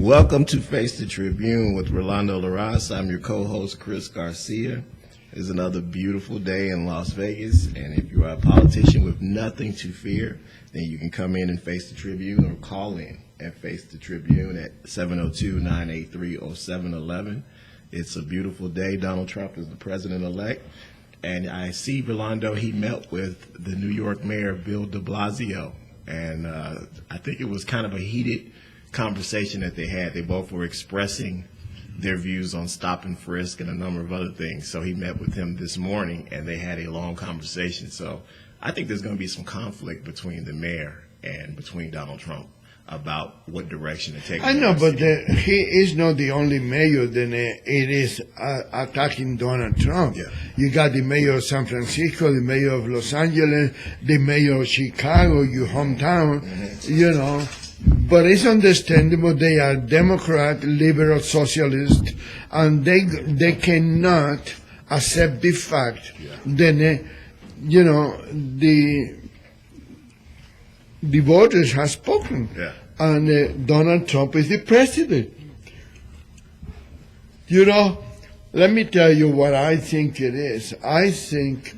Welcome to Face the Tribune with Rolando Larraz. I'm your co-host, Chris Garcia. It's another beautiful day in Las Vegas, and if you are a politician with nothing to fear, then you can come in and face the Tribune or call in and face the Tribune at 702-983-0711. It's a beautiful day. Donald Trump is the president-elect, and I see, Rolando, he met with the New York Mayor, Bill de Blasio, and I think it was kind of a heated conversation that they had. They both were expressing their views on stop and frisk and a number of other things. So he met with him this morning, and they had a long conversation. So I think there's going to be some conflict between the mayor and between Donald Trump about what direction to take. I know, but he is not the only mayor that it is attacking Donald Trump. Yeah. You got the mayor of San Francisco, the mayor of Los Angeles, the mayor of Chicago, your hometown, you know. But it's understandable they are Democrat, liberal, socialist, and they cannot accept the fact that, you know, the voters have spoken, and Donald Trump is the president. You know, let me tell you what I think it is. I think,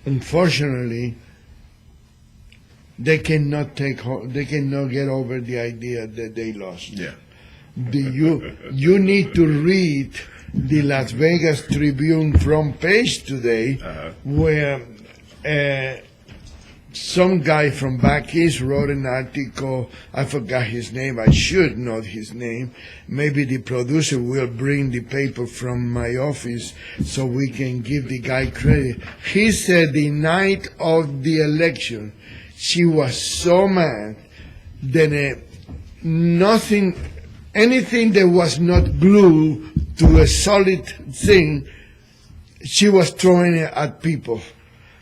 unfortunately, they cannot get over the idea that they lost. Yeah. You need to read the Las Vegas Tribune front page today, where some guy from back east wrote an article. I forgot his name. I should know his name. Maybe the producer will bring the paper from my office so we can give the guy credit. He said the night of the election, she was so mad that anything that was not glued to a solid thing, she was throwing it at people.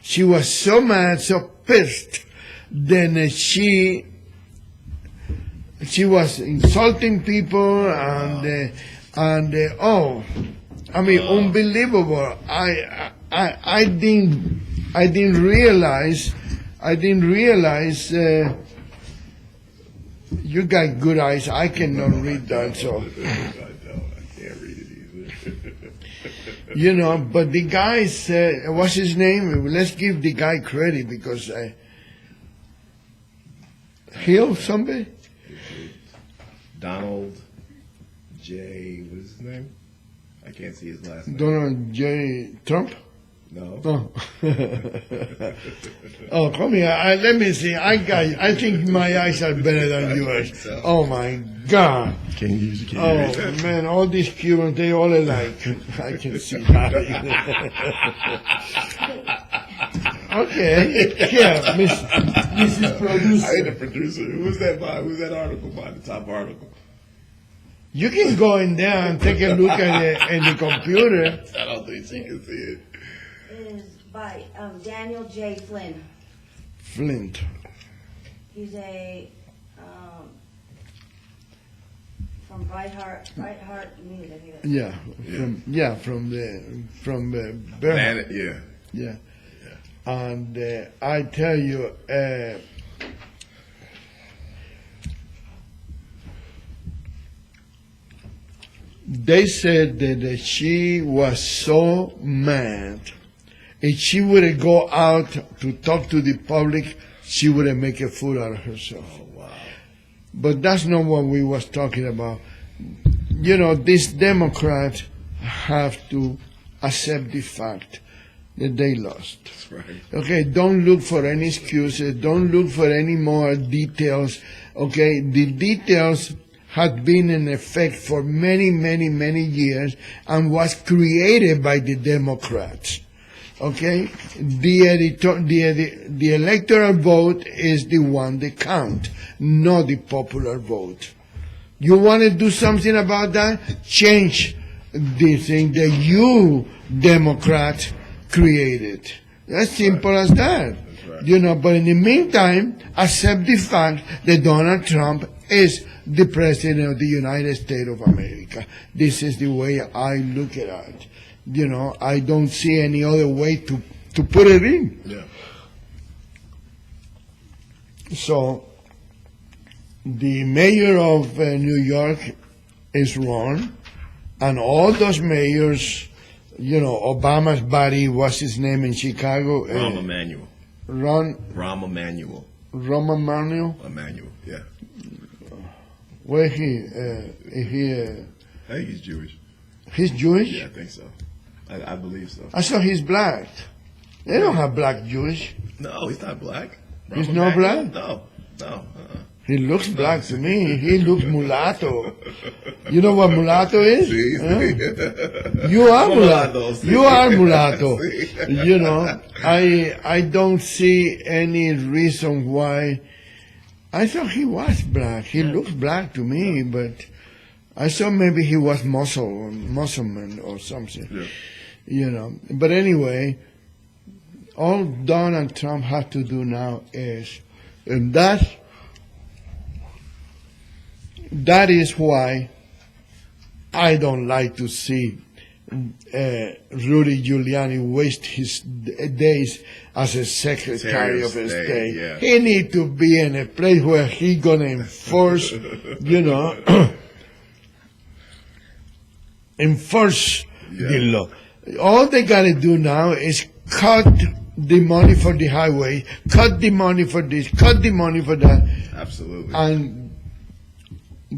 She was so mad, so pissed, then she was insulting people and unbelievable. I didn't realize. You got good eyes. I cannot read that, so. I can't read it either. You know, but the guy said, what's his name? Let's give the guy credit because Hill, somebody? Donald J. What is his name? I can't see his last name. Donald J. Trump? No. Oh. Oh, come here. Let me see. I think my eyes are better than yours. So. Oh my God. Can you Oh man, all these Cubans, they all alike. I can see that. Okay. Yeah, Mrs. Producer. I ain't the producer. Who's that by? Who's that article by? The top article. You can go in there and take a look at the computer. I don't think she can see it. Is by Daniel J. Flynn. Flint. He's a from Brightheart Music. From Berlin. Yeah. And I tell you, they said that she was so mad. If she would go out to talk to the public, she would make a fool out of herself. Oh, wow. But that's not what we was talking about. You know, these Democrats have to accept the fact that they lost. That's right. Okay, don't look for any excuses. Don't look for any more details. Okay, the details had been in effect for many, many, many years and was created by the Democrats. Okay, the electoral vote is the one that counts, not the popular vote. You want to do something about that? Change the thing that you Democrats created. As simple as that. That's right. You know, but in the meantime, accept the fact that Donald Trump is the president of the United States of America. This is the way I look at it. You know, I don't see any other way to put it in. Yeah. So the mayor of New York is Ron, and all those mayors, Obama's buddy, what's his name in Chicago? Rahm Emanuel. Rahm Emanuel. Emanuel, yeah. Where is he? I think he's Jewish. He's Jewish? Yeah, I think so. I believe so. I saw he's black. They don't have black Jewish. No, he's not black. He's Rahm not Emanuel? black? No. He looks black to me. He looks mulatto. You know what mulatto is? See? Huh? You are mulatto. See? You are mulatto. See? I don't see any reason why. I thought he was black. He looks black to me, but I thought maybe he was Muslim or something. Yeah. But anyway, all Donald Trump has to do now is, and that is why I don't like to see Rudy Giuliani waste his days as a Secretary of State. Yeah. He need to be in a place where he gonna enforce, enforce the law. All they gotta do now is cut the money for the highway, cut the money for this, cut the money for that. Absolutely. And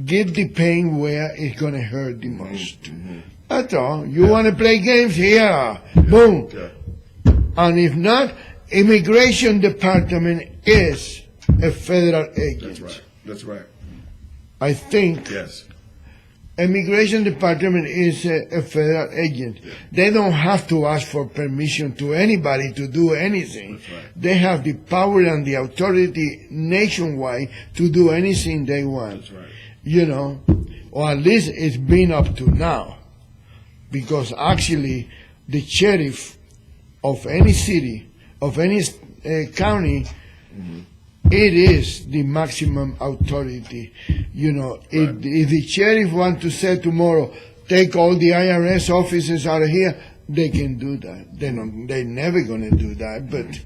give the pain where it's going to hurt the most. Mm-hmm. That's all. You want to play games? Here. Boom. Yeah. And if not, Immigration Department is a federal agent. That's right. I think Yes. Immigration Department is a federal agent. Yeah. They don't have to ask for permission to anybody to do anything. That's right. They have the power and the authority nationwide to do anything they want. That's right. Or at least it's been up to now. Because actually, the sheriff of any city, of any county, it is the maximum authority. If the sheriff wants to say tomorrow, take all the IRS offices out of here, they can do that. They're never going to do that, but,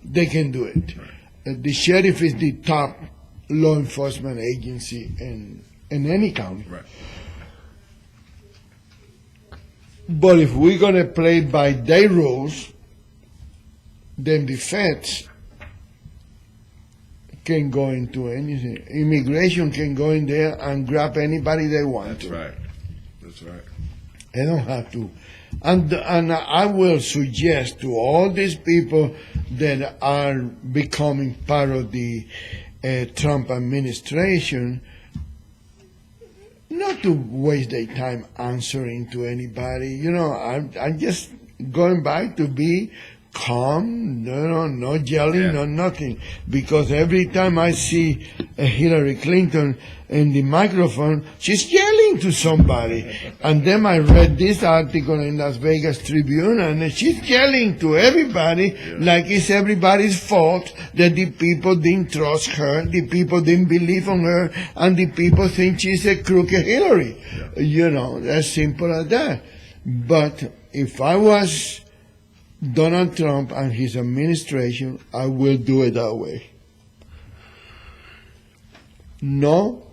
they can do it. The sheriff is the top law enforcement agency in any county. Right. But if we're going to play by their rules, then the feds can go into anything. Immigration can go in there and grab anybody they want That's right. That's right. They don't have to. And I will suggest to all these people that are becoming part of the Trump administration not to waste their time answering to anybody. I'm just going back to be calm, no yelling, no nothing. Because every time I see Hillary Clinton in the microphone, she's yelling to somebody. And then I read this article in Las Vegas Tribune, and she's yelling to everybody like it's everybody's fault that the people didn't trust her, the people didn't believe on her, and the people think she's a crooked Hillary. As simple as that. But if I was Donald Trump and his administration, I will do it that way. No,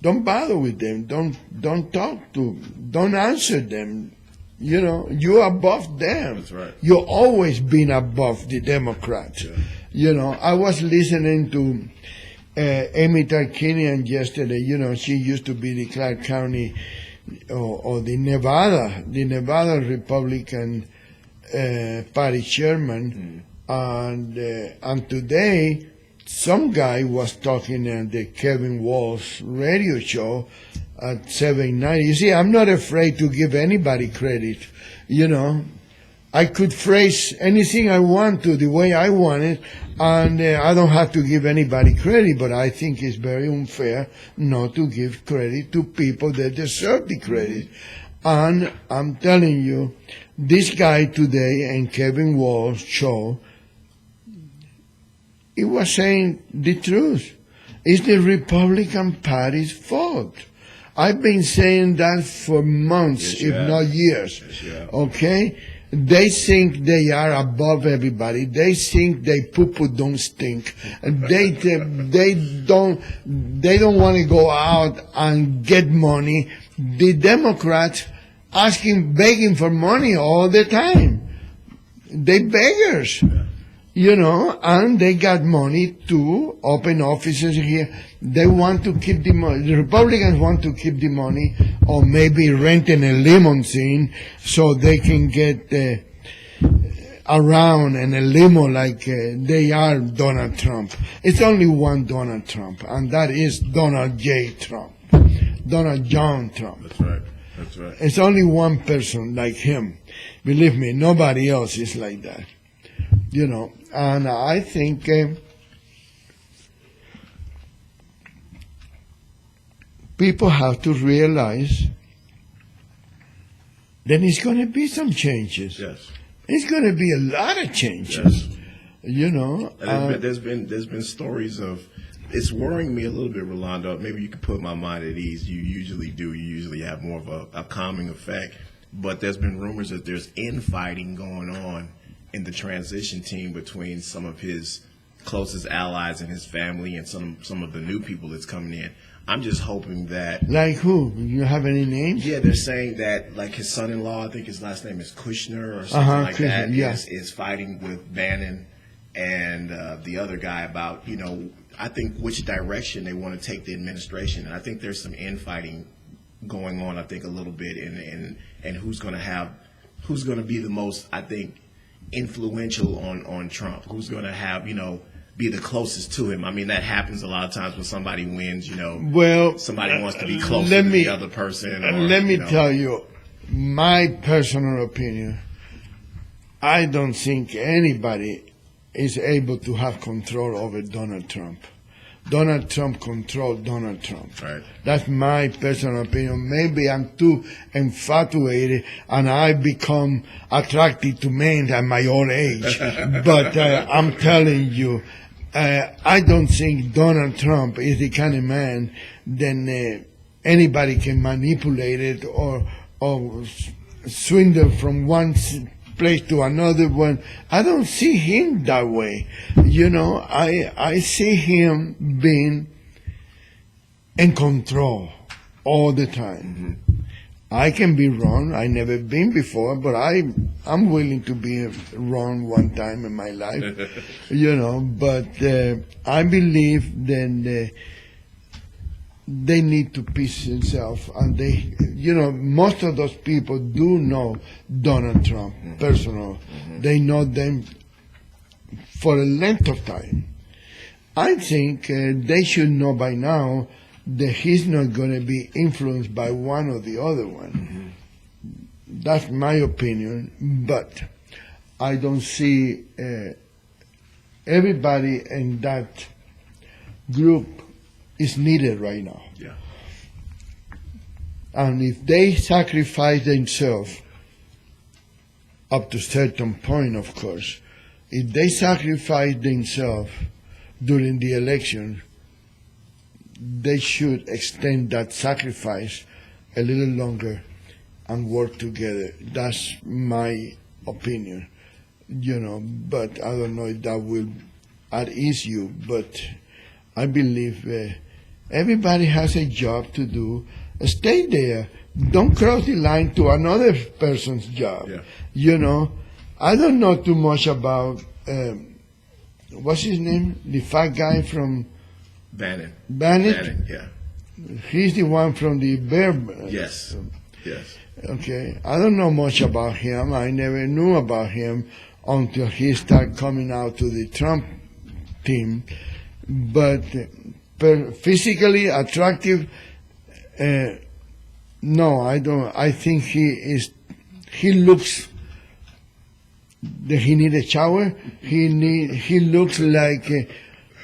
don't bother with them. Don't talk to. Don't answer them. You're above them. That's right. You've always been above the Democrats. Yeah. I was listening to Amy Tarkanian yesterday. She used to be the Clark County or the Nevada Republican Party chairman, and today some guy was talking at the Kevin Walsh radio show at 790. You see, I'm not afraid to give anybody credit. I could phrase anything I want to the way I want it, and I don't have to give anybody credit, but I think it's very unfair not to give credit to people that deserve the credit. And I'm telling you, this guy today in Kevin Walsh's show, he was saying the truth. It's the Republican Party's fault. I've been saying that for months, if not years. Yes, you have. Okay? They think they are above everybody. They think they poo-poo don't stink. They don't want to go out and get money. The Democrats begging for money all the time. They beggars. And they got money to open offices here. They want to keep the money. The Republicans want to keep the money, or maybe renting a limousine so they can get around in a limo like they are Donald Trump. It's only one Donald Trump, and that is Donald J. Trump, Donald John Trump. That's right. That's right. It's only one person like him. Believe me, nobody else is like that. And I think people have to realize that it's going to be some changes. Yes. It's going to be a lot of changes. Yes. There's been stories of. It's worrying me a little bit, Rolando. Maybe you can put my mind at ease. You usually do. You usually have more of a calming effect. But there's been rumors that there's infighting going on in the transition team between some of his closest allies and his family and some of the new people that's coming in. I'm just hoping that... Like who? You have any names? Yeah, they're saying that, like, his son-in-law, I think his last name is Kushner or something like that, is fighting with Bannon and the other guy about, I think which direction they want to take the administration. And I think there's some infighting going on, I think, a little bit, and who's going to be the most, I think, influential on Trump, who's going to have, be the closest to him. I mean, that happens a lot of times when somebody wins, Well, somebody wants to be closer to the other person. Let me tell you, my personal opinion, I don't think anybody is able to have control over Donald Trump. Donald Trump controlled Donald Trump. Right. That's my personal opinion. Maybe I'm too infatuated and I become attracted to men at my old age. But I'm telling you, I don't think Donald Trump is the kind of man that anybody can manipulate it or swindle from one place to another one. I don't see him that way. I see him being in control all the time. Mm-hmm. I can be wrong. I never been before, but I'm willing to be wrong one time in my life. But I believe that they need to peace themselves, and they, most of those people do know Donald Trump personally. Mm-hmm. They know them for a length of time. I think they should know by now that he's not going to be influenced by one or the other one. Mm-hmm. That's my opinion, but I don't see everybody in that group is needed right now. Yeah. And if they sacrifice themselves, up to a certain point, of course, if they sacrifice themselves during the election, they should extend that sacrifice a little longer and work together. That's my opinion, but I don't know if that will at ease you, but I believe everybody has a job to do. Stay there. Don't cross the line to another person's job. Yeah. I don't know too much about, what's his name? The fat guy from... Bannon, yeah. He's the one from the Bear. Yes. Okay. I don't know much about him. I never knew about him until he started coming out to the Trump team. But physically attractive, no, I don't. I think he looks that he need a shower. He looks like...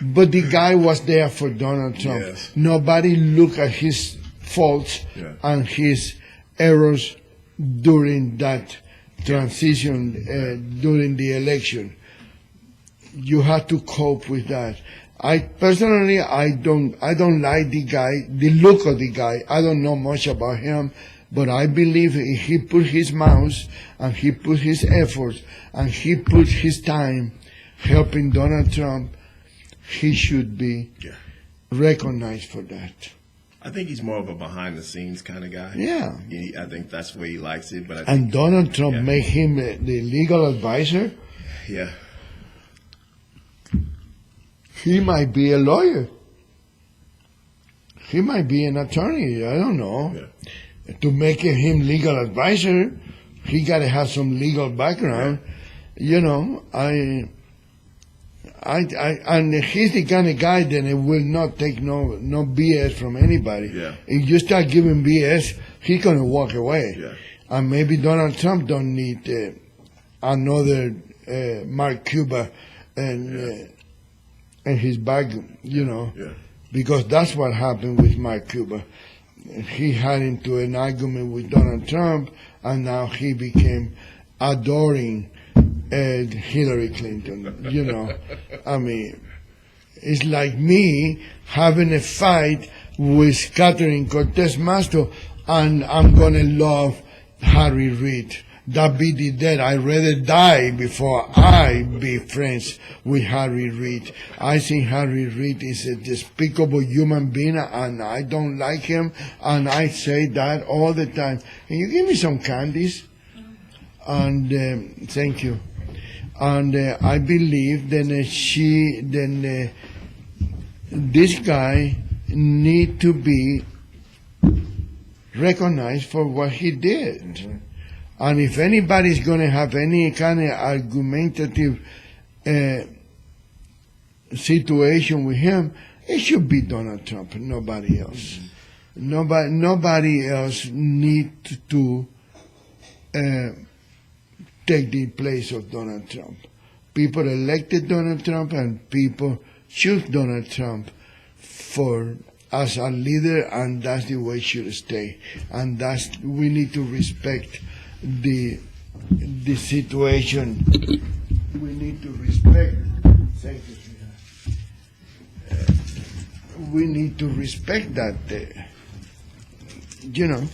but the guy was there for Donald Trump. Yes. Nobody looked at his faults and his errors during that transition, during the election. You have to cope with that. I personally, I don't like the guy, the look of the guy. I don't know much about him, But I believe he put his mouth and he put his efforts and he put his time helping Donald Trump. He should be recognized for that. I think he's more of a behind-the-scenes kind of guy. Yeah. I think that's the way he likes it. But And Donald Trump made him the legal advisor. Yeah. He might be a lawyer. He might be an attorney. I don't know. Yeah. To make him legal advisor, he got to have some legal background. You know, and he's the kind of guy that will not take no BS from anybody. Yeah. If you start giving BS, he's gonna walk away. Yeah. And maybe Donald Trump don't need another Mark Cuba and his bag, you know, because that's what happened with Mark Cuba. He had into an argument with Donald Trump, and now he became adoring Hillary Clinton. You know, I mean, it's like me having a fight with Catherine Cortez Masto, and I'm gonna love Harry Reid. That be the dead. I'd rather die before I be friends with Harry Reid. I think Harry Reid is a despicable human being, and I don't like him, and I say that all the time. Can you give me some candies? And thank you. And I believe that this guy need to be recognized for what he did. Mm-hmm. And if anybody's going to have any kind of argumentative situation with him, it should be Donald Trump, nobody else. Mm-hmm. Nobody else needs to take the place of Donald Trump. People elected Donald Trump, and people choose Donald Trump as a leader, and that's the way it should stay. And we need to respect the situation. We need to respect. Thank you, sweetheart. We need to respect that, you know.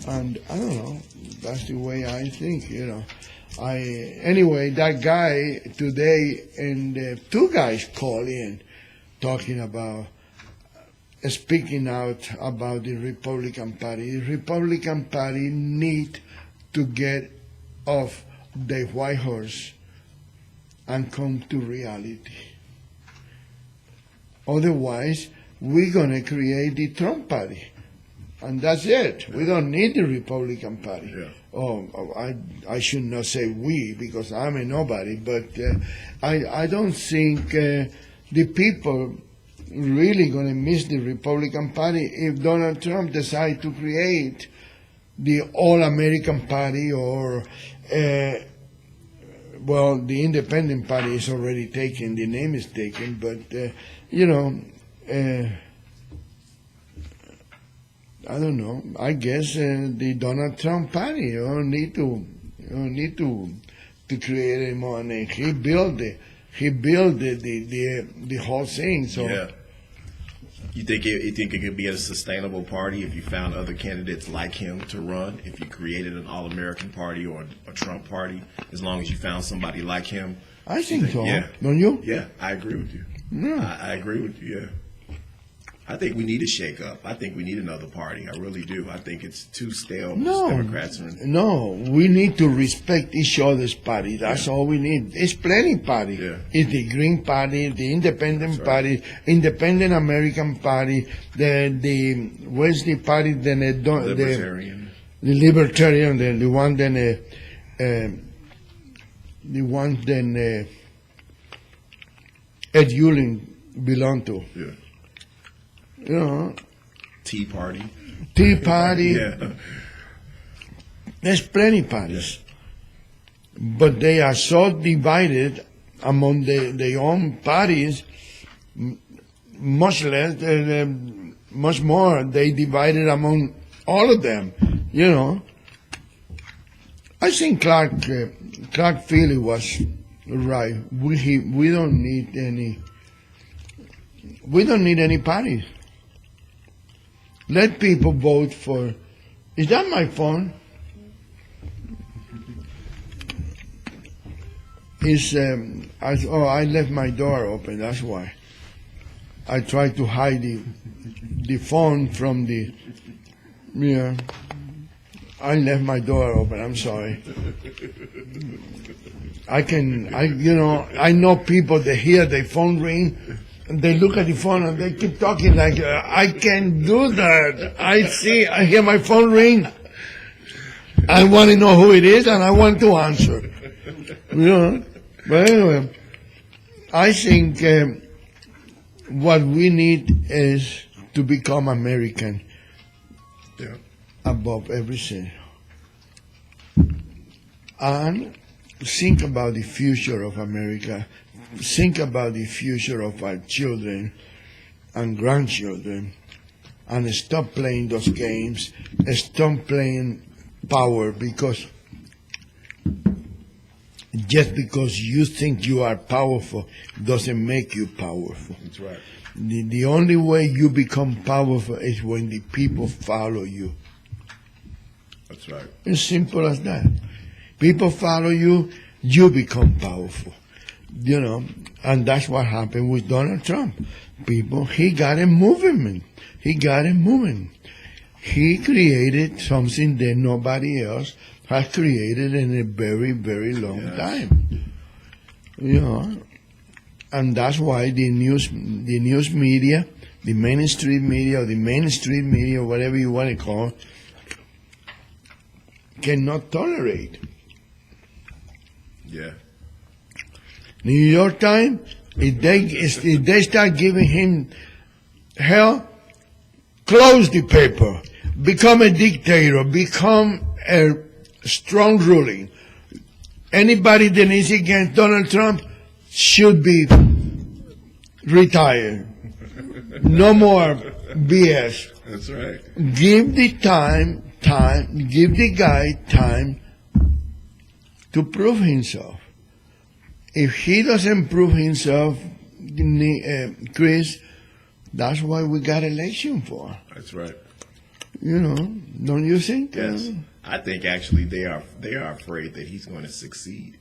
And I don't know. That's the way I think, you know. Anyway, that guy today, and two guys called in talking about, speaking out about the Republican Party. The Republican Party need to get off the white horse and come to reality. Otherwise, we're going to create the Trump Party. And that's it. We don't need the Republican Party. Yeah. Oh, I should not say we, because I'm a nobody, but I don't think the people really going to miss the Republican Party if Donald Trump decides to create the All-American Party, or, well, the Independent Party is already taken, the name is taken, but, you know, I don't know. I guess the Donald Trump Party, you don't need to create a more name. He built the whole thing. So yeah. You think it could be a sustainable party if you found other candidates like him to run? If you created an all-American party or a Trump party, as long as you found somebody like him? I think so. Yeah. Don't you? Yeah, I agree with you. Yeah. I agree with you. Yeah. I think we need a shake-up. I think we need another party. I really do. I think it's too stale. No, Democrats are no. We need to respect each other's party. That's all we need. It's plenty party. Yeah. It's the Green Party, the Independent Party, Independent American Party, where's the party? Then Libertarian. The Libertarian, the one Ed Yulin belonged to. Yeah. You know, Tea Party. Tea Party. Yeah. There's plenty parties, but they are so divided among their own parties. Much less, much more. They divided among all of them. You know, I think Clark Feely was right. We don't need any. We don't need any parties. Let people vote for Is that my phone? I left my door open. That's why. I tried to hide the phone from the. Yeah. I left my door open. I'm sorry. I know people that hear their phone ring, and they look at the phone and they keep talking like, I can't do that. I hear my phone ring. I want to know who it is and I want to answer. But anyway, I think what we need is to become American. Yeah. Above everything. And think about the future of America. Think about the future of our children and grandchildren. And stop playing those games. Stop playing power, because just because you think you are powerful doesn't make you powerful. That's right. The only way you become powerful is when the people follow you. That's right. It's simple as that. People follow you, you become powerful. And that's what happened with Donald Trump. He got a movement. He created something that nobody else has created in a very, very long time. And that's why the news media, the mainstream media, whatever you want to call it, cannot tolerate. Yeah. New York Times, if they start giving him hell, close the paper, become a dictator, become a strong ruling. Anybody that is against Donald Trump should be retired. No more BS. That's right. Give the give the guy time to prove himself. If he doesn't prove himself, Chris, that's why we got election for. That's right. Don't you think? Yes. I think actually they are afraid that he's going to succeed.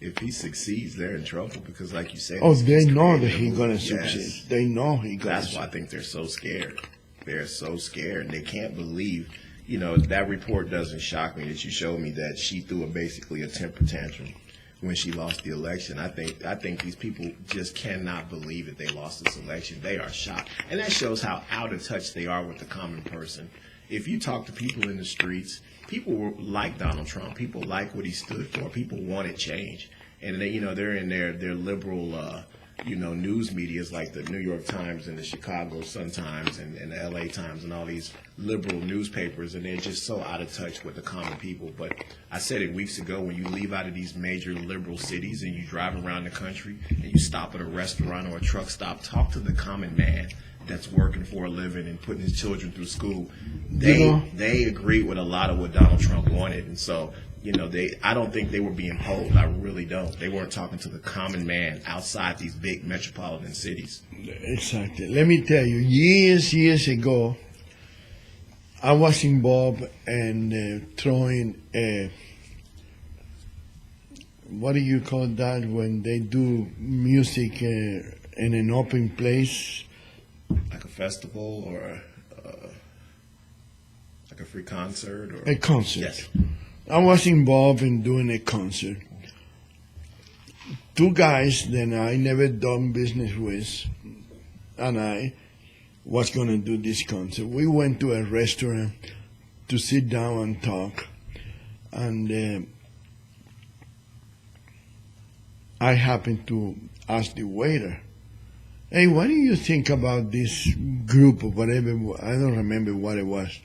If he succeeds, they're in trouble because, like you said, they know that he's going to Yes. succeed. They know he's going to That's succeed. why I think they're so scared. They're so scared, and they can't believe. That report doesn't shock me that you showed me that she threw basically a temper tantrum when she lost the election. I think these people just cannot believe that they lost this election. They are shocked, and that shows how out of touch they are with the common person. If you talk to people in the streets, people like Donald Trump. People like what he stood for. People wanted change, and they're in their liberal news medias like the New York Times and the Chicago Sun-Times and the LA Times and all these liberal newspapers, and they're just so out of touch with the common people. But I said it weeks ago, when you leave out of these major liberal cities and you drive around the country and you stop at a restaurant or a truck stop, talk to the common man that's working for a living and putting his children through school. They agree with a lot of what Donald Trump wanted, and so I don't think they were being polled. I really don't. They weren't talking to the common man outside these big metropolitan cities. Exactly. Let me tell you, years ago, I was involved in throwing what do you call that when they do music in an open place? Like a festival or like a free concert? Or A concert. Yes. I was involved in doing a concert. Two guys that I never done business with, and I was going to do this concert. We went to a restaurant to sit down and talk, and I happened to ask the waiter, "Hey, what do you think about this group or whatever?" I don't remember what it was.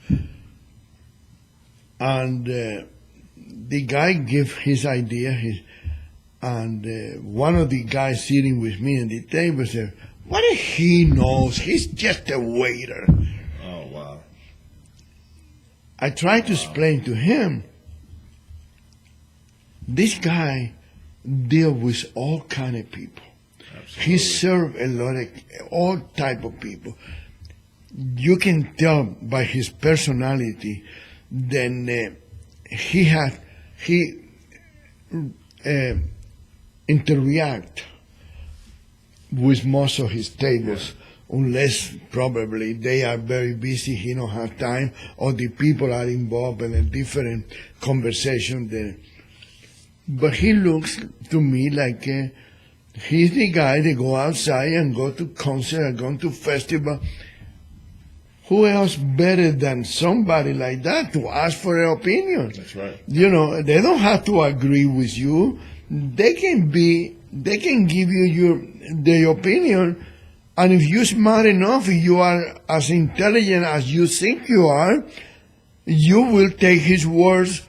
And the guy gave his idea, and one of the guys sitting with me at the table said, "What if he knows? He's just a waiter." Oh, wow. I tried to explain to him, this guy deals with all kind of people. Absolutely. He served a lot of all type of people. You can tell by his personality then he interact with most of his tables, unless probably they are very busy, he don't have time, or the people are involved in a different conversation there. But he looks to me like he's the guy that go outside and go to concert and go to festival. Who else better than somebody like that to ask for an opinion? That's right. You know, they don't have to agree with you. They can give you their opinion, and if you're smart enough, if you are as intelligent as you think you are, you will take his words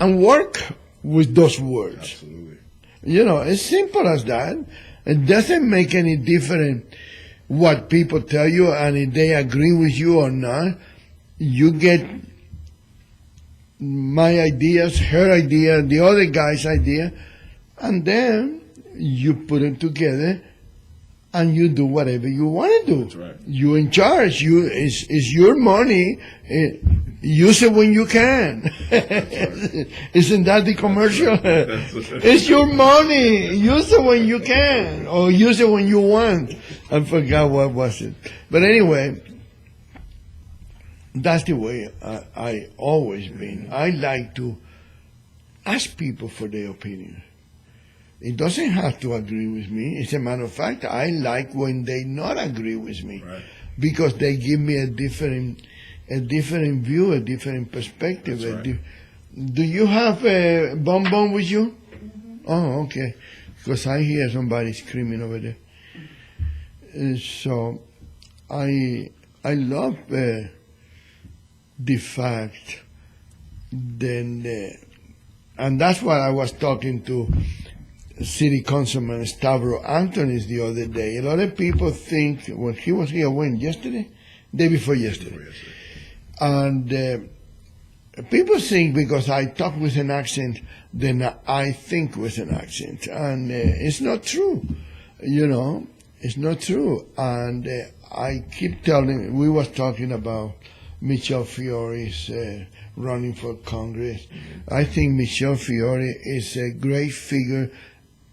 and work with those words. Absolutely. You know, it's simple as that. It doesn't make any difference what people tell you, and if they agree with you or not. You get my ideas, her idea, the other guy's idea, and then you put them together and you do whatever you want to do. That's right. You're in charge. It's your money. Use it when you can. Isn't that the commercial? It's your money. Use it when you can, or use it when you want. I forgot what was it. But anyway, that's the way I always been. I like to ask people for their opinion. It doesn't have to agree with me. As a matter of fact, I like when they not agree with me, Right. because they give me a different view, a different perspective. That's right. Do you have a bonbon with you? Oh, okay. Because I hear somebody screaming over there. So I love the fact then, and that's why I was talking to City Councilman Stavro Antonis the other day. A lot of people think, when he was here, yesterday? Day before yesterday. And people think because I talk with an accent, then I think with an accent. And it's not true, you know. It's not true. And I keep telling, we was talking about Michelle Fiore's running for Congress. I think Michelle Fiore is a great figure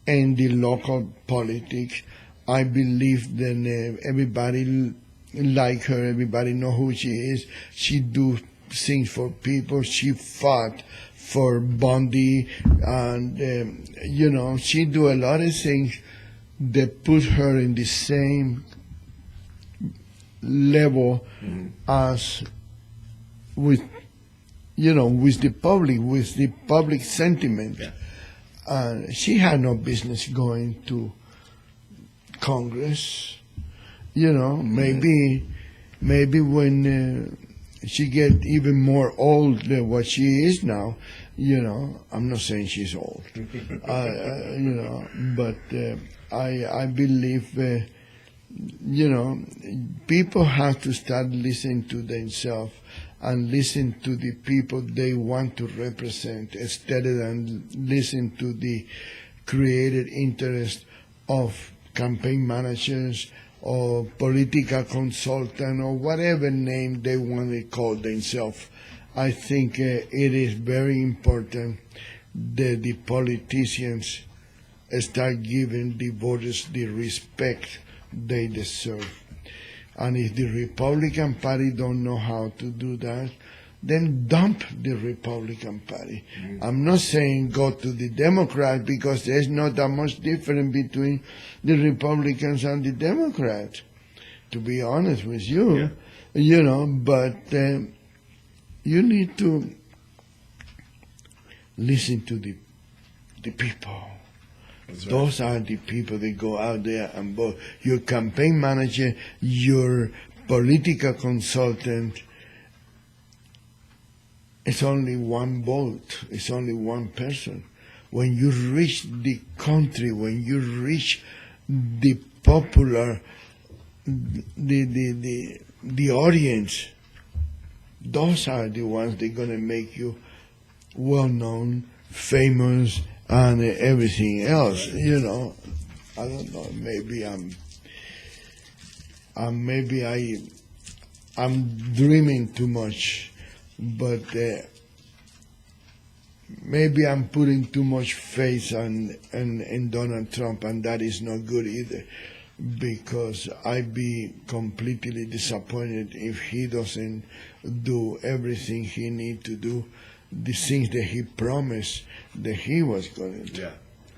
in the local politics. I believe that everybody like her, everybody know who she is. She do things for people. She fought for Bondi, and you know, she do a lot of things that put her in the same level as with, you know, with the public sentiment. Yeah. She had no business going to Congress. You know, maybe when she get even more old than what she is now, you know, I'm not saying she's old, you know, but I believe, you know, people have to start listening to themselves and listen to the people they want to represent, instead of listen to the created interest of campaign managers or political consultant or whatever name they want to call themselves. I think it is very important that the politicians start giving the voters the respect they deserve. And if the Republican Party don't know how to do that, then dump the Republican Party. I'm not saying go to the Democrat, because there's not that much difference between the Republicans and the Democrats, to be honest with you. Yeah. You know, but you need to listen to the people. That's right. Those are the people that go out there and vote. Your campaign manager, your political consultant, it's only one vote. It's only one person. When you reach the country, when you reach the popular, the audience, those are the ones that are going to make you well-known, famous, and everything else. You know, I don't know. Maybe I'm dreaming too much. but maybe I'm putting too much faith in Donald Trump, and that is not good either, because I'd be completely disappointed if he doesn't do everything he needs to do, the things that he promised that he was going to do. Yeah.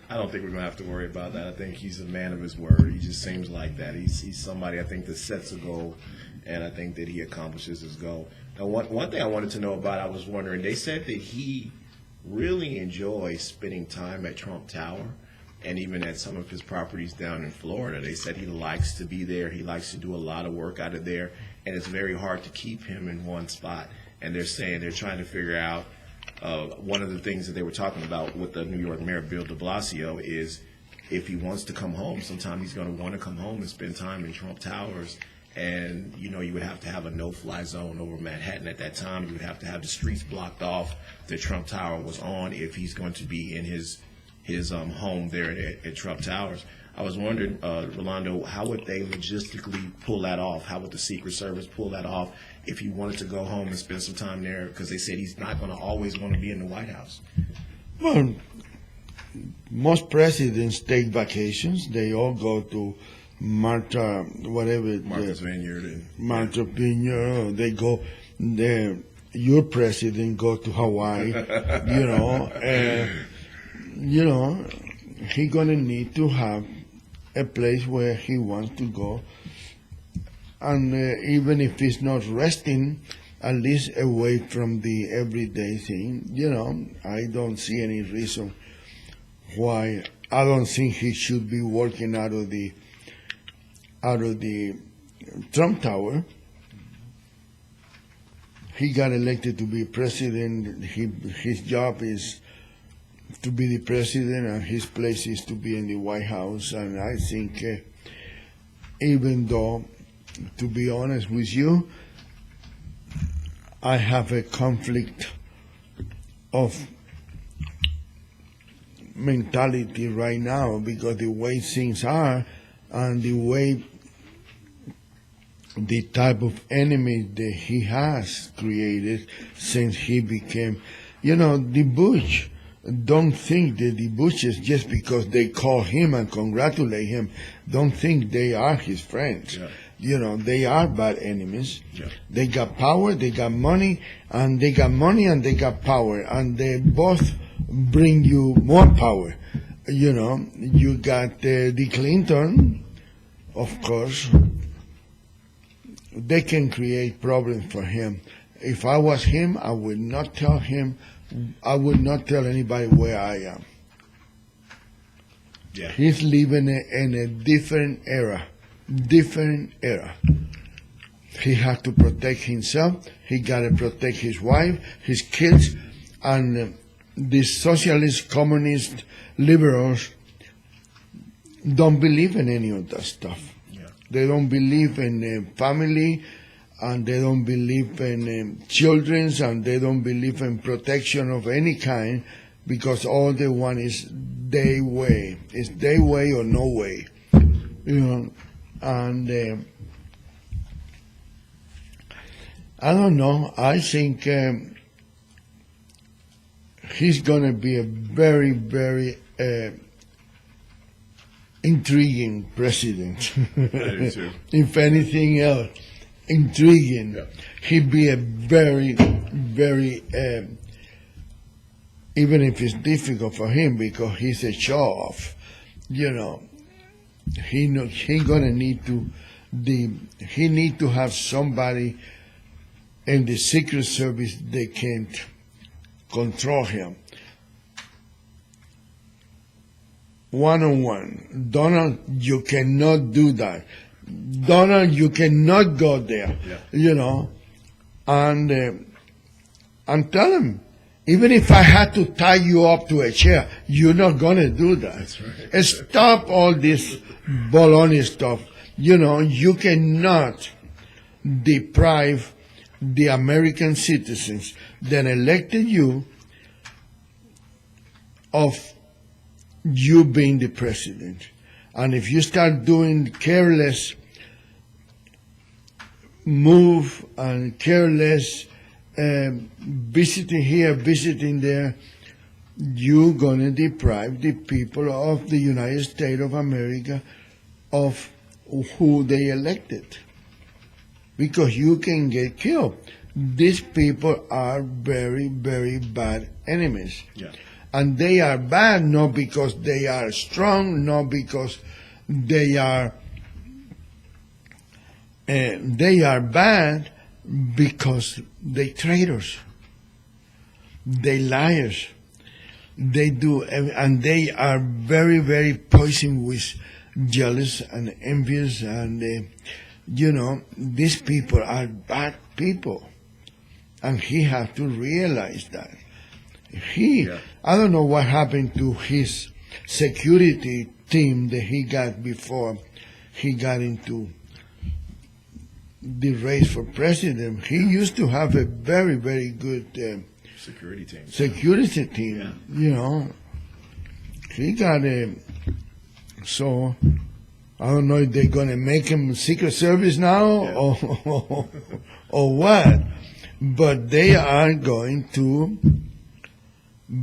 I don't think we're going to have to worry about that. I think he's a man of his word. He just seems like that. He's somebody, I think, that sets a goal, and I think that he accomplishes his goal. Now, one thing I wanted to know about, I was wondering, they said that he really enjoys spending time at Trump Tower and even at some of his properties down in Florida. They said he likes to be there. He likes to do a lot of work out of there, and it's very hard to keep him in one spot. And they're saying they're trying to figure out, one of the things that they were talking about with the New York Mayor, Bill de Blasio, is if he wants to come home, sometime he's going to want to come home and spend time in Trump Towers. And, you would have to have a no-fly zone over Manhattan at that time. You would have to have the streets blocked off that Trump Tower was on if he's going to be in his home there at Trump Towers. I was wondering, Rolando, how would they logistically pull that off? How would the Secret Service pull that off if he wanted to go home and spend some time there? Because they said he's not going to always want to be in the White House. Well, most presidents take vacations. They all go to Martha's Vineyard. And Martha Vineyard. They go there. Your president go to Hawaii. He gonna need to have a place where he wants to go, and even if he's not resting, at least away from the everyday thing. I don't see any reason why. I don't think he should be working out of the Trump Tower. He got elected to be president. His job is to be the president, and his place is to be in the White House. And I think, even though, to be honest with you, I have a conflict of mentality right now, because the way things are and the way the type of enemy that he has created since he became, the Bush. Don't think that the Bushes, just because they call him and congratulate him, don't think they are his friends. Yeah. They are bad enemies. Yeah. They got power, they got money, and they got power, and they both bring you more power. You got the Clinton, of course. They can create problems for him. If I was him, I would not tell anybody where I am. Yeah. He's living in a different era. He had to protect himself. He got to protect his wife, his kids, and the socialist, communist, liberals don't believe in any of that stuff. Yeah. They don't believe in family, and they don't believe in children, and they don't believe in protection of any kind, because all they want is their way. It's their way or no way. And I don't know. I think he's going to be a very, very intriguing president. I do too. If anything else. Intriguing. Yeah. He'd be a very, very, even if it's difficult for him because he's a show-off, he gonna need to have somebody in the Secret Service that can control him. One-on-one. Donald, you cannot do that. Donald, you cannot go there, and tell him, even if I had to tie you up to a chair, you're not going to do that. That's right. Stop all this baloney stuff. You cannot deprive the American citizens that elected you of you being the president. And if you start doing careless move and careless visiting here, visiting there, you're going to deprive the people of the United States of America of who they elected. Because you can get killed. These people are very, very bad enemies. Yeah. And they are bad not because they are strong, not because they are bad because they traitors, they liars, they do, and they are very, very poisoned with jealous and envious, and these people are bad people, and he has to realize that. I don't know what happened to his security team that he got before he got into the race for president. He used to have a very, very good Security team. Yeah. He got so I don't know if they're gonna make him Secret Service now or what, but they are going to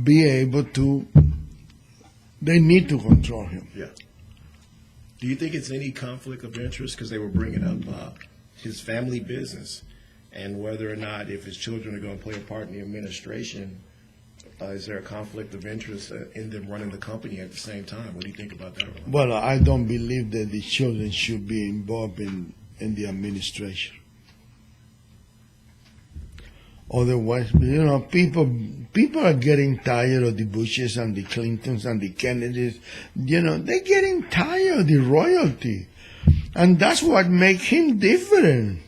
be able to. They need to control him. Yeah. Do you think it's any conflict of interest? Because they were bringing up his family business and whether or not if his children are going to play a part in the administration. Is there a conflict of interest in them running the company at the same time? What do you think about that? Well, I don't believe that the children should be involved in the administration. Otherwise, people are getting tired of the Bushes and the Clintons and the Kennedys. They're getting tired of the royalty. And that's what makes him different.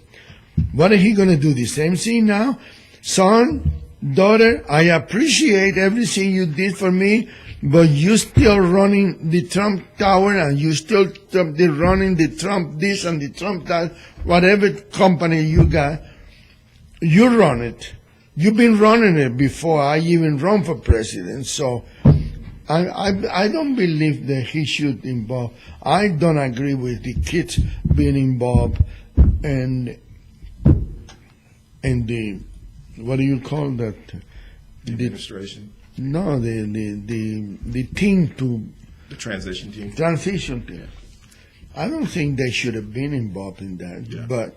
What is he going to do? The same thing now? Son, daughter, I appreciate everything you did for me, but you still running the Trump Tower and you still running the Trump this and the Trump that, whatever company you got. You run it. You've been running it before I even run for president. So I don't believe that he should involve. I don't agree with the kids being involved and the what do you call that? The administration. No, the team to the transition team. Transition team. Yeah. I don't think they should have been involved in that. Yeah. But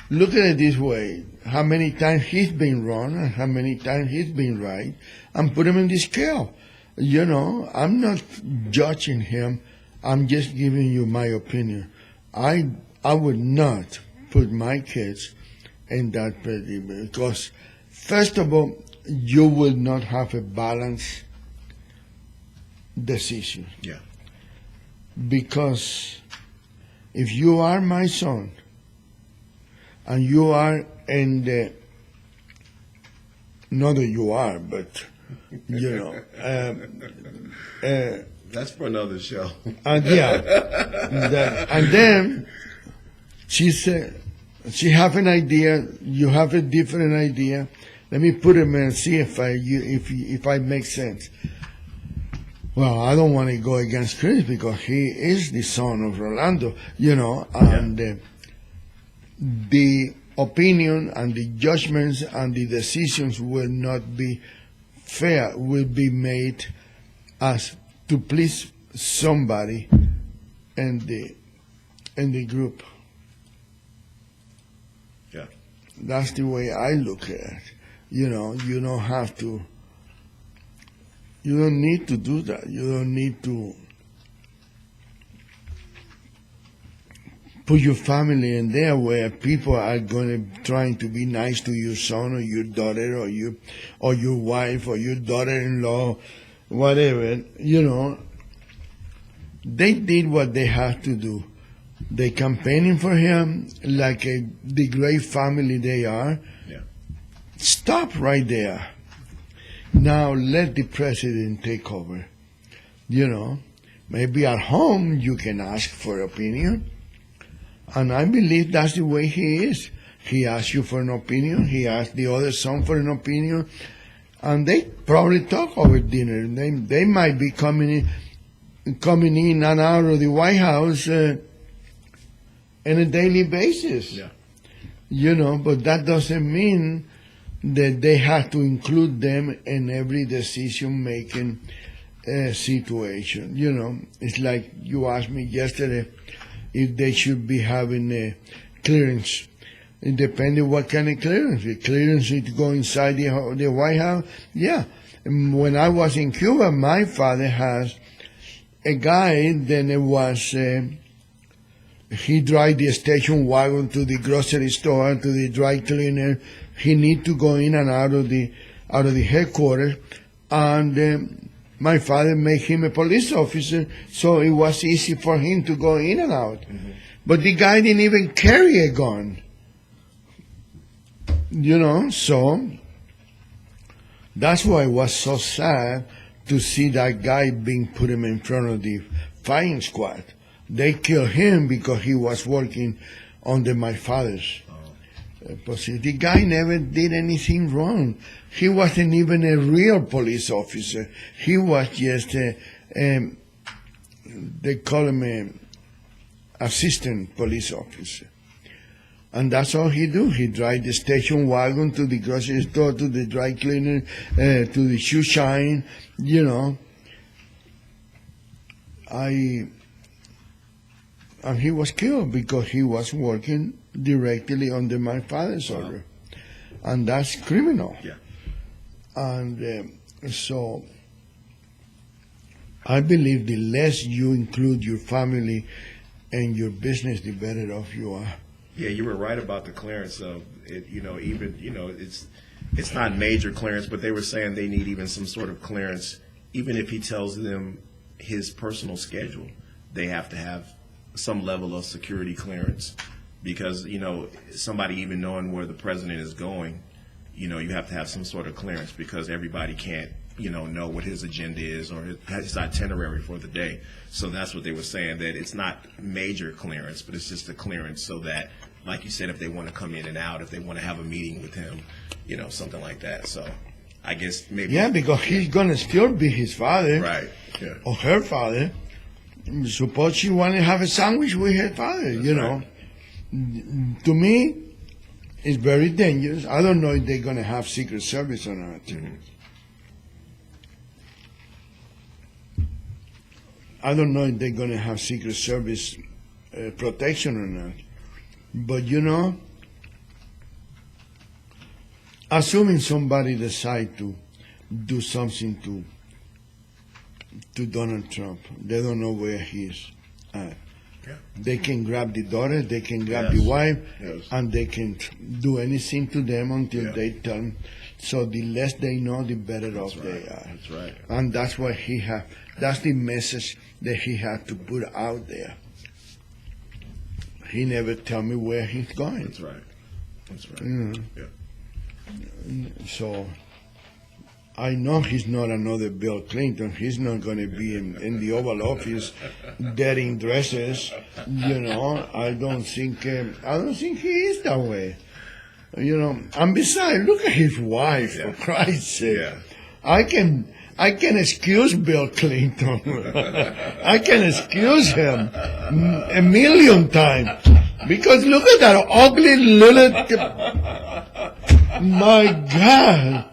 look at it this way: how many times he's been wrong and how many times he's been right, and put him in the scale. I'm not judging him. I'm just giving you my opinion. I would not put my kids in that predicament because, first of all, you will not have a balanced decision. Yeah. Because if you are my son and you are in the, not that you are, but that's for another show. and then she said, she have an idea, you have a different idea. Let me put him and see if I make sense. Well, I don't want to go against Chris because he is the son of Rolando, and the opinion and the judgments and the decisions will not be fair, will be made as to please somebody in the group. Yeah. That's the way I look at it. You don't have to. You don't need to do that. You don't need to put your family in there where people are trying to be nice to your son or your daughter or your wife or your daughter-in-law, whatever. They did what they had to do. They campaigning for him like the great family they are. Yeah. Stop right there. Now let the president take over. Maybe at home you can ask for opinion. And I believe that's the way he is. He asks you for an opinion. He asks the other son for an opinion. And they probably talk over dinner. They might be coming in and out of the White House on a daily basis. Yeah. But that doesn't mean that they have to include them in every decision-making situation. It's like you asked me yesterday if they should be having a clearance. It depends on what kind of clearance. The clearance is to go inside the White House. Yeah. When I was in Cuba, my father has a guy, then it was, he drive the station wagon to the grocery store, to the dry cleaner. He need to go in and out of the headquarters. And my father made him a police officer, so it was easy for him to go in and out. Mm-hmm. But the guy didn't even carry a gun. So that's why it was so sad to see that guy being put him in front of the firing squad. They killed him because he was working under my father's position. The guy never did anything wrong. He wasn't even a real police officer. He was just they call him an assistant police officer. And that's all he do. He drive the station wagon to the grocery store, to the dry cleaner, to the shoe shine, And he was killed because he was working directly under my father's order. And that's criminal. Yeah. And so I believe the less you include your family and your business, the better off you are. Yeah, you were right about the clearance of it. It's not major clearance, but they were saying they need even some sort of clearance. Even if he tells them his personal schedule, they have to have some level of security clearance because, somebody even knowing where the president is going, you have to have some sort of clearance because everybody can't, know what his agenda is or his itinerary for the day. So that's what they were saying, that it's not major clearance, but it's just a clearance so that, like you said, if they want to come in and out, if they want to have a meeting with him, something like that. So I guess maybe. Yeah, because he's going to still be his father. Right. Yeah. Or her father. Suppose she want to have a sandwich with her father, Right. To me, it's very dangerous. I don't know if they're going to have Secret Service or not. Mm-hmm. I don't know if they're going to have Secret Service protection or not. But, assuming somebody decide to do something to Donald Trump, they don't know where he is at. Yeah. They can grab the daughter, they can grab the Yes. wife, Yes. and they can do anything to them until Yeah. they tell them. So the less they know, the better That's off right. they are. That's right. And that's what that's the message that he had to put out there. He never tell me where he's going. That's right. That's right. Yeah. So I know he's not another Bill Clinton. He's not going to be in the Oval Office getting dresses. I don't think he is that way. And besides, look at his wife, for Christ's sake. Yeah. I can excuse Bill Clinton. I can excuse him a million times. Because look at that ugly little... My God.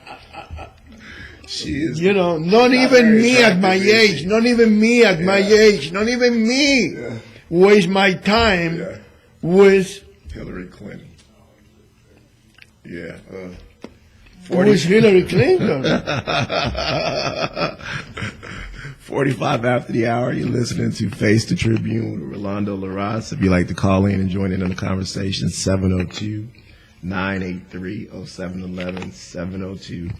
She is. Not even me at my age. Not even me at my age. Not even me waste my time with Hillary Clinton. Yeah. with Hillary Clinton. 45 after the hour, you're listening to Face the Tribune with Rolando Larraz. If you'd like to call in and join in on the conversation, 702-983-0711,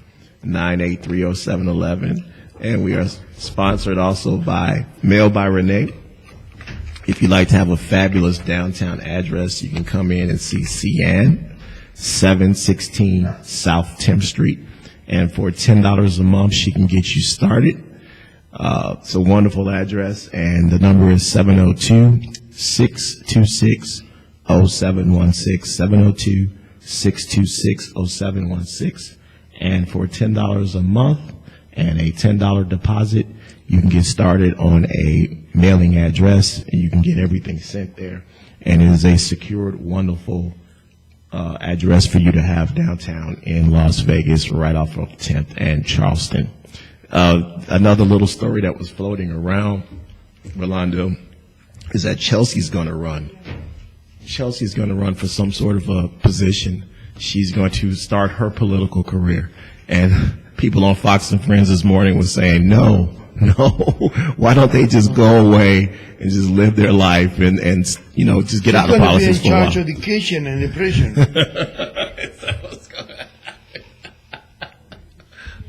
702-983-0711. And we are sponsored also by Mail by Renee. If you'd like to have a fabulous downtown address, you can come in and see Cian, 716 South 10th Street. And for $10 a month, she can get you started. It's a wonderful address, and the number is 702-626-0716, 702-626-0716. And for $10 a month and a $10 deposit, you can get started on a mailing address, and you can get everything sent there. And it is a secured, wonderful address for you to have downtown in Las Vegas, right off of 10th and Charleston. Another little story that was floating around, Rolando, is that Chelsea's going to run. Chelsea's going to run for some sort of a position. She's going to start her political career. And people on Fox and Friends this morning were saying, no, why don't they just go away and just live their life and just get out of politics for a while? She's going to be in charge of the kitchen and the prison.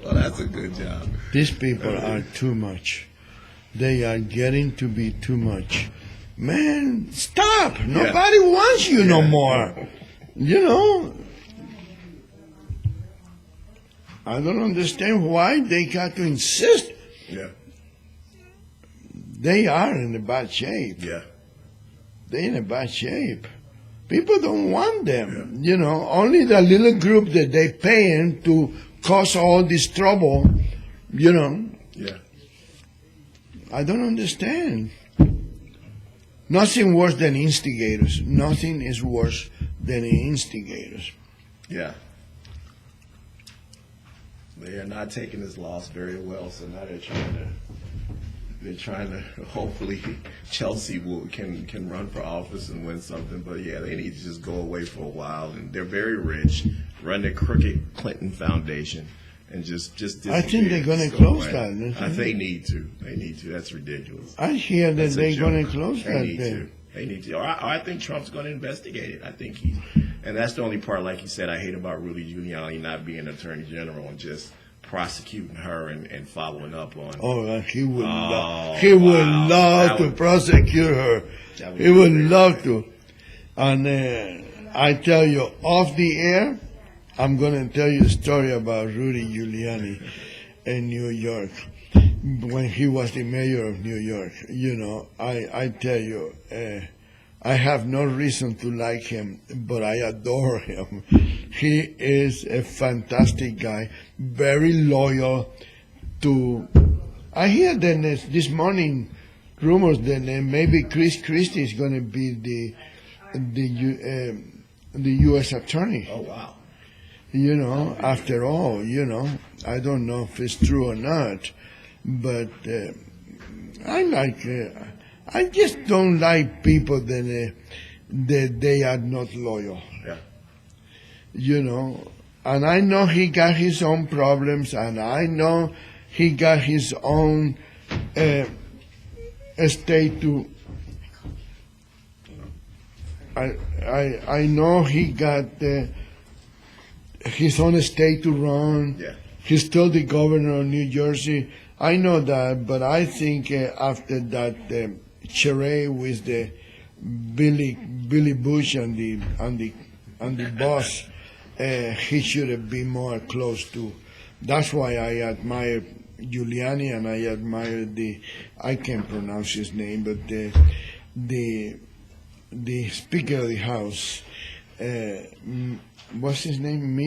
Well, that's a good job. These people are too much. They are getting to be too much. Man, stop. Nobody wants you no more. I don't understand why they got to insist. Yeah. They are in a bad shape. Yeah. They're in a bad shape. People don't want them. Only the little group that they paying to cause all this trouble, Yeah. I don't understand. Nothing worse than instigators. Nothing is worse than instigators. Yeah. They are not taking this loss very well, so now they're trying to hopefully Chelsea can run for office and win something. But yeah, they need to just go away for a while. And they're very rich, run the crooked Clinton Foundation, and just I think they're going to go close away. that. They need to. They need to. That's ridiculous. I hear that That's a they're going joke. to close They that need thing. to. They need to. Or I think Trump's going to investigate it. I think and that's the only part, like you said, I hate about Rudy Giuliani not being Attorney General and just prosecuting her and following up on. Oh, he would love. Oh, He would wow. love That to would- prosecute her. That would He be would great. love to. And I tell you, off the air, I'm going to tell you a story about Rudy Giuliani in New York when he was the mayor of New York. I tell you, I have no reason to like him, but I adore him. He is a fantastic guy, very loyal to. I hear that this morning rumors that maybe Chris Christie is going to be the U.S. attorney. Oh wow. After all, I don't know if it's true or not, but I just don't like people that they are not loyal. Yeah. And I know he got his own problems, and I know he got his own estate to. I know he got his own estate to run. Yeah. He's still the governor of New Jersey. I know that, but I think after that charade with the Billy Bush and the boss, he should have been more close to. That's why I admire Giuliani, and I admire I can't pronounce his name, but the Speaker of the House, what's his name?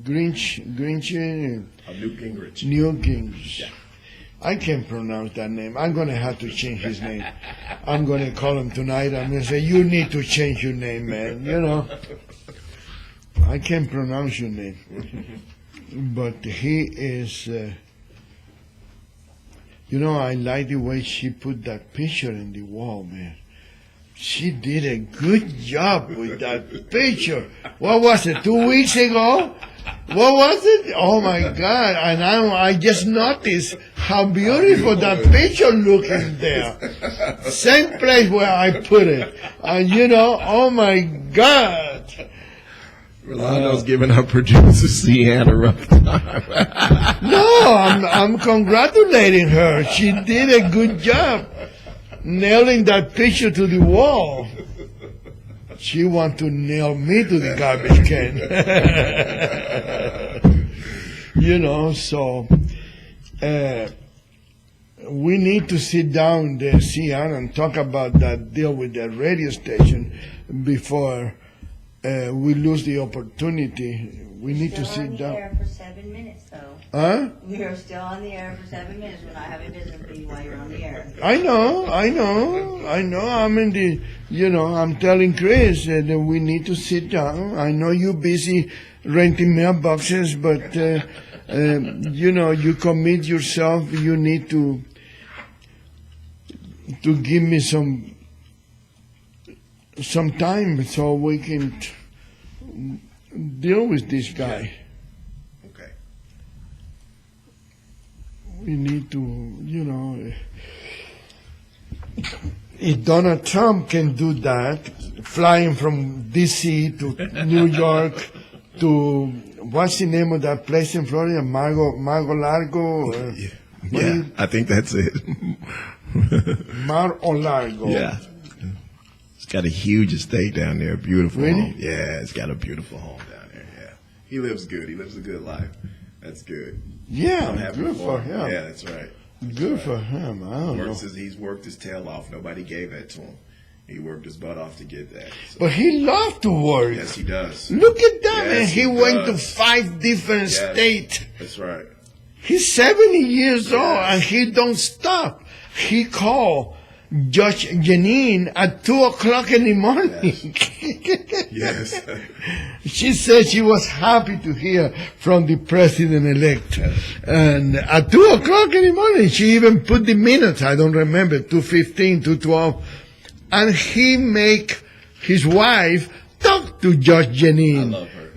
Grinch, Newt Gingrich. Newt Gingrich. Yeah. I can't pronounce that name. I'm going to have to change his name. I'm going to call him tonight. I'm going to say, you need to change your name, man. I can't pronounce your name. But he is, I like the way she put that picture in the wall, man. She did a good job with that picture. What was it, 2 weeks ago? What was it? Oh my God. And I just noticed how beautiful that picture looking there. Same place where I put it. And oh my God. Rolando's giving her producer Sienna a rough time. No, I'm congratulating her. She did a good job nailing that picture to the wall. She wants to nail me to the garbage can. So we need to sit down there, Sian, and talk about that deal with that radio station before we lose the opportunity. We need to Still on sit the down. air for 7 minutes, though. Huh? We are still on the air for 7 minutes. We're not having business with you while you're on the air. I know. I'm in the, I'm telling Chris that we need to sit down. I know you're busy renting mailboxes, but, you commit yourself. You need to give me some time so we can deal with this guy. Okay. We need to, if Donald Trump can do that, flying from D.C. to New York to, what's the name of that place in Florida? Mago Largo? Yeah, I think that's it. Mar-o-Largo. Yeah. It's got a huge estate down there, beautiful Really? home. Yeah, it's got a beautiful home down there, yeah. He lives good. He lives a good life. That's good. Yeah, I'm happy good for him. him. Yeah, that's right. Good for him. I don't know. He's worked his tail off. Nobody gave that to him. He worked his butt off to get that. So, But he loved to work. yes, he does. Look at that, man. Yes, He he went to does. 5 different Yes. states. That's right. He's 70 years old Yes. and he don't stop. He called Judge Janine at 2 o'clock in the morning. Yes. She said she was happy to hear from the president-elect. And at 2 o'clock in the morning, she even put the minutes, I don't remember, 2:15, 2:12. And he make his wife talk to Judge Janine. I love her.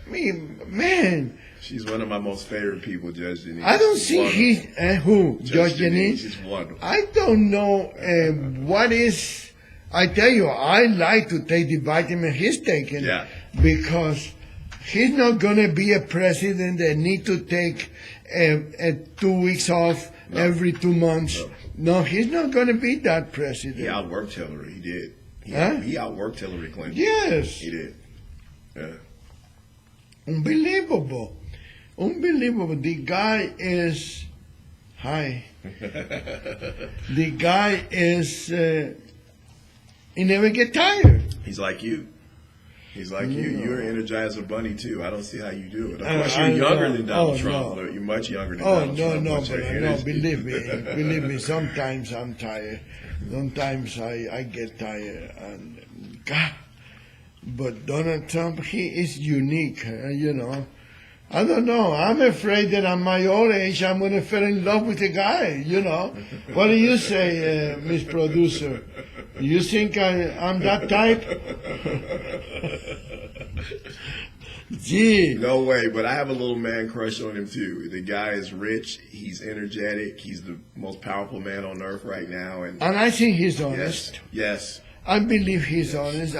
I mean, man, She's one of my most favorite people, Judge Janine. I don't She's see wonderful. who? Judge Janine? She's wonderful. I don't know what is. I tell you, I like to take the vitamin he's taking Yeah. because he's not going to be a president that need to take 2 weeks off every 2 months. No, he's not going to be that president. He outworked Hillary. He did. Huh? He outworked Hillary Clinton. Yes. He did. Yeah. Unbelievable. Unbelievable. The guy is. Hi. The guy is. He never get tired. He's like you. He's like you. You're an Energizer Bunny too. I don't see how you do it. Of course, I you're younger know. than Donald Oh, Trump. no. You're much younger than Oh Donald no, Trump. no, but your but no, energy- believe me. Sometimes I'm tired. Sometimes I get tired, and God. But Donald Trump, he is unique, I don't know. I'm afraid that at my old age, I'm going to fall in love with a guy, What do you say, Miss Producer? You think I'm that type? Gee. No way, but I have a little man crush on him too. The guy is rich. He's energetic. He's the most powerful man on earth right now. And And I think he's honest. yes, I believe he's honest.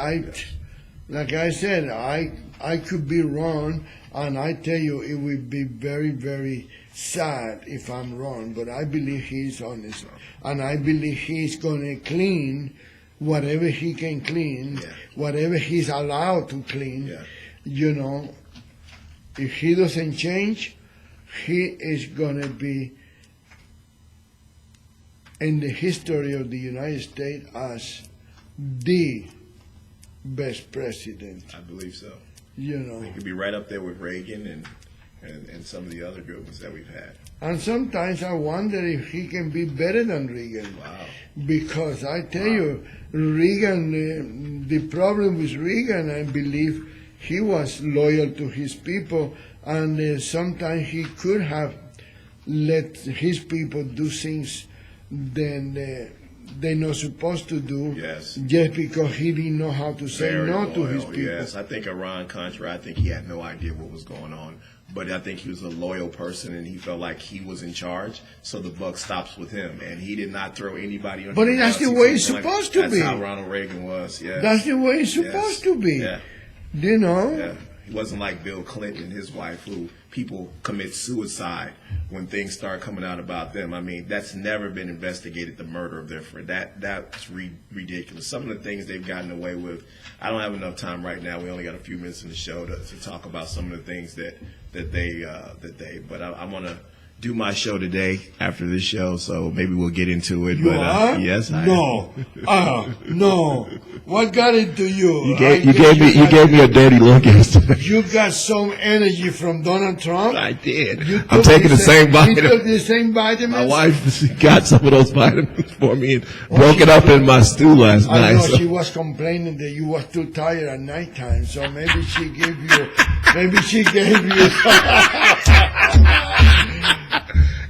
Like I said, I could be wrong, and I tell you, it would be very, very sad if I'm wrong. But I believe he's honest, and I believe he's going to clean whatever he can clean, whatever he's allowed to clean. Yeah. If he doesn't change, he is going to be in the history of the United States as the best president. I believe so. He could be right up there with Reagan and some of the other good ones that we've had. And sometimes I wonder if he can be better than Reagan. Wow. Because I tell you, Reagan, the problem with Reagan, I believe he was loyal to his people, and sometimes he could have let his people do things that they're not supposed to do, Yes. just because he didn't know how to say Very no to loyal, his people. Yes, I think Iran-Contra, I think he had no idea what was going on. But I think he was a loyal person, and he felt like he was in charge, so the buck stops with him. And he did not throw anybody under But the that's bus. the He way told it's them, like, supposed to be. That's how Ronald Reagan was, yes. That's the way it's supposed to be. Yeah, yeah. He wasn't like Bill Clinton and his wife, who people commit suicide when things start coming out about them. I mean, that's never been investigated, the murder of their friend. That's ridiculous. Some of the things they've gotten away with, I don't have enough time right now. We only got a few minutes in the show to talk about some of the things that they, but I want to do my show today after this show, so maybe we'll get into it. You are? Yes, I No. No. What got into you? You gave me a dirty look yesterday. You got some energy from Donald Trump? I did. You I'm took taking the same You vitamin. took the same vitamins? My wife got some of those vitamins for me and broke it up in my stew last I night. know so- she was complaining that you was too tired at nighttime, so maybe she gave you.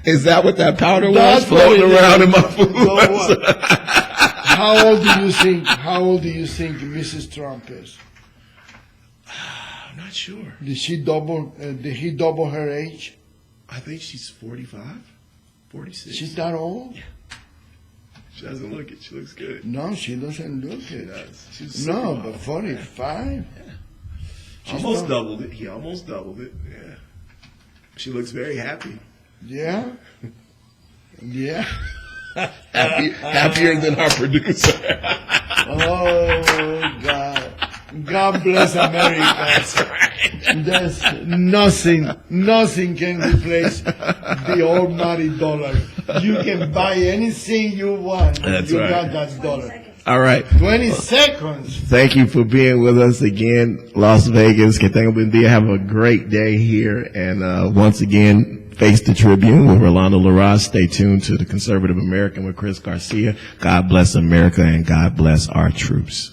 Is that what that powder was That's floating what it around is. in my food? So what? How old do you think Mrs. Trump is? I'm not sure. Did he double her age? I think she's 45, 46. She's that old? She doesn't look it. She looks good. No, she doesn't look She it. does. She's No, super but hot. 45? Almost not- doubled it. He almost doubled it. Yeah. She looks very happy. Yeah? Yeah? Happier than our producer. Oh, God. God bless America. That's right. There's nothing can replace the almighty dollar. You can buy anything you want. That's you right. got that dollar. All right. 20 seconds. Thank you for being with us again, Las Vegas. Que tenga buen día. Have a great day here. And once again, face the Tribune with Rolando Larraz. Stay tuned to the Conservative American with Chris Garcia. God bless America and God bless our troops.